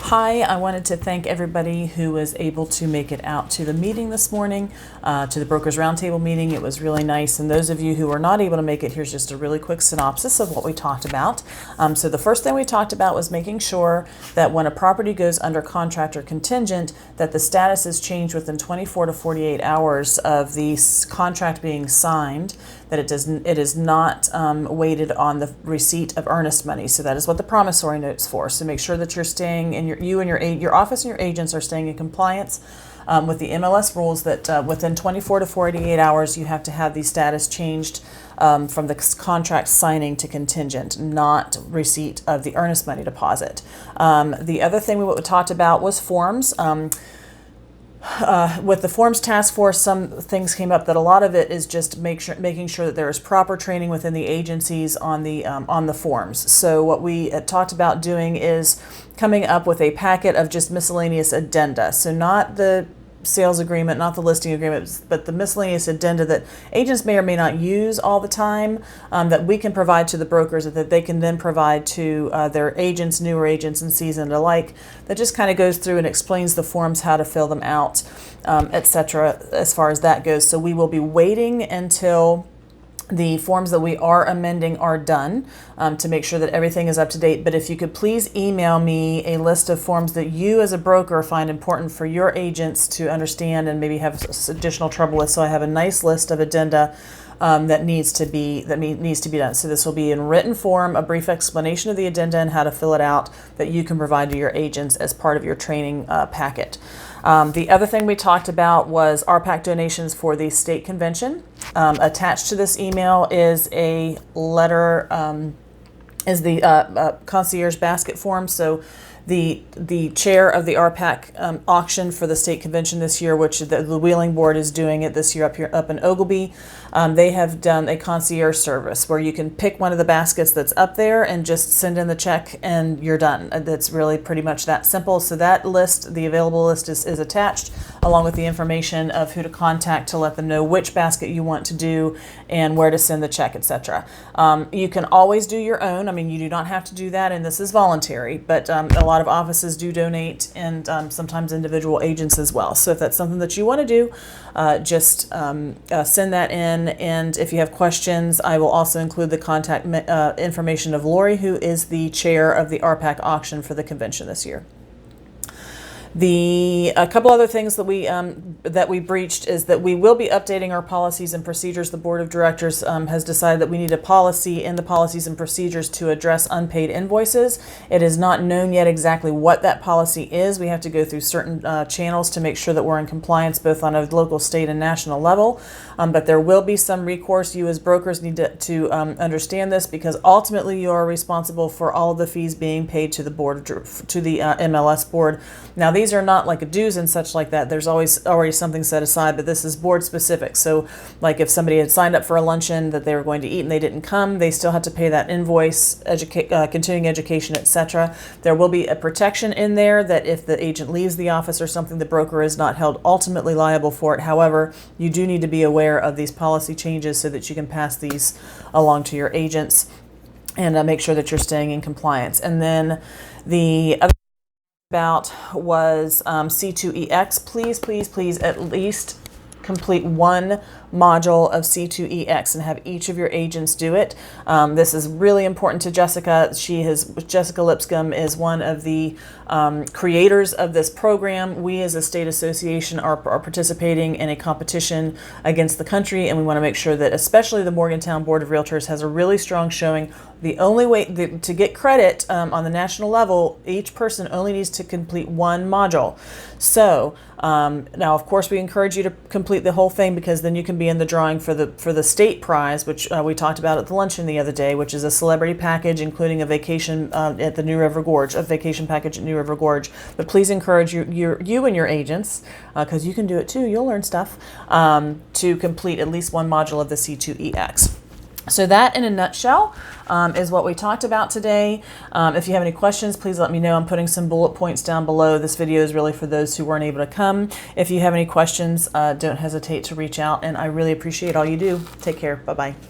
Hi, I wanted to thank everybody who was able to make it out to the meeting this morning, to the Brokers Roundtable meeting. It was really nice. And those of you who were not able to make it, here's just a really quick synopsis of what we talked about. So the first thing we talked about was making sure that when a property goes under contract or contingent, that the status is changed within 24 to 48 hours of the contract being signed, that it is not weighted on the receipt of earnest money. So that is what the promissory note's for. So make sure that you're staying in your office and your agents are staying in compliance with the MLS rules that within 24 to 48 hours you have to have the status changed from the contract signing to contingent, not receipt of the earnest money deposit. The other thing we talked about was forms. With the forms task force, some things came up that a lot of it is just making sure that there is proper training within the agencies on the forms. So what we talked about doing is coming up with a packet of just miscellaneous addenda. So not the sales agreement, not the listing agreement, but the miscellaneous addenda that agents may or may not use all the time, that we can provide to the brokers, that they can then provide to their agents, newer agents and seasoned alike, that just kind of goes through and explains the forms, how to fill them out, etc. as far as that goes. So we will be waiting until the forms that we are amending are done to make sure that everything is up to date. But if you could please email me a list of forms that you as a broker find important for your agents to understand and maybe have additional trouble with. So I have a nice list of addenda that needs to be done. So this will be in written form, a brief explanation of the addenda and how to fill it out that you can provide to your agents as part of your training packet. The other thing we talked about was RPAC donations for the state convention. Attached to this email is a letter, is the concierge basket form. So the chair of the RPAC auction for the state convention this year, which the Wheeling Board is doing it this year up in Oglebay, they have done a concierge service where you can pick one of the baskets that's up there and just send in the check and you're done. That's really pretty much that simple. So that list, the available list is attached along with the information of who to contact to let them know which basket you want to do and where to send the check, etc. You can always do your own. I mean, you do not have to do that, and this is voluntary, but a lot of offices do donate, and sometimes individual agents as well. So if that's something that you want to do, just send that in. And if you have questions, I will also include the contact information of Lori, who is the chair of the RPAC auction for the convention this year. A couple other things that we breached is that we will be updating our policies and procedures. The board of directors has decided that we need a policy in the policies and procedures to address unpaid invoices. It is not known yet exactly what that policy is. We have to go through certain channels to make sure that we're in compliance both on a local, state, and national level. But there will be some recourse. You as brokers need to understand this, because ultimately you are responsible for all of the fees being paid to the board, to the MLS board. Now these are not like dues and such like that. There's always already something set aside, but this is board specific. So like if somebody had signed up for a luncheon that they were going to eat and they didn't come, they still had to pay that invoice, continuing education, etc. There will be a protection in there that if the agent leaves the office or something, the broker is not held ultimately liable for it. However, you do need to be aware of these policy changes so that you can pass these along to your agents and make sure that you're staying in compliance. And then the other about was C2EX. Please at least complete one module of C2EX and have each of your agents do it. This is really important to Jessica. Jessica Lipscomb is one of the creators of this program. We as a state association are participating in a competition against the country, and we want to make sure that especially the Morgantown Board of Realtors has a really strong showing. The only way to get credit on the national level, each person only needs to complete one module. So now, of course, we encourage you to complete the whole thing, because then you can be in the drawing for the state prize, which we talked about at the luncheon the other day, which is a celebrity package, including a vacation at the New River Gorge, a vacation package at New River Gorge. But please encourage you and your agents, because you can do it too, you'll learn stuff, to complete at least one module of the C2EX. So that, in a nutshell, is what we talked about today. If you have any questions, please let me know. I'm putting some bullet points down below. This video is really for those who weren't able to come. If you have any questions, don't hesitate to reach out, and I really appreciate all you do. Take care. Bye-bye.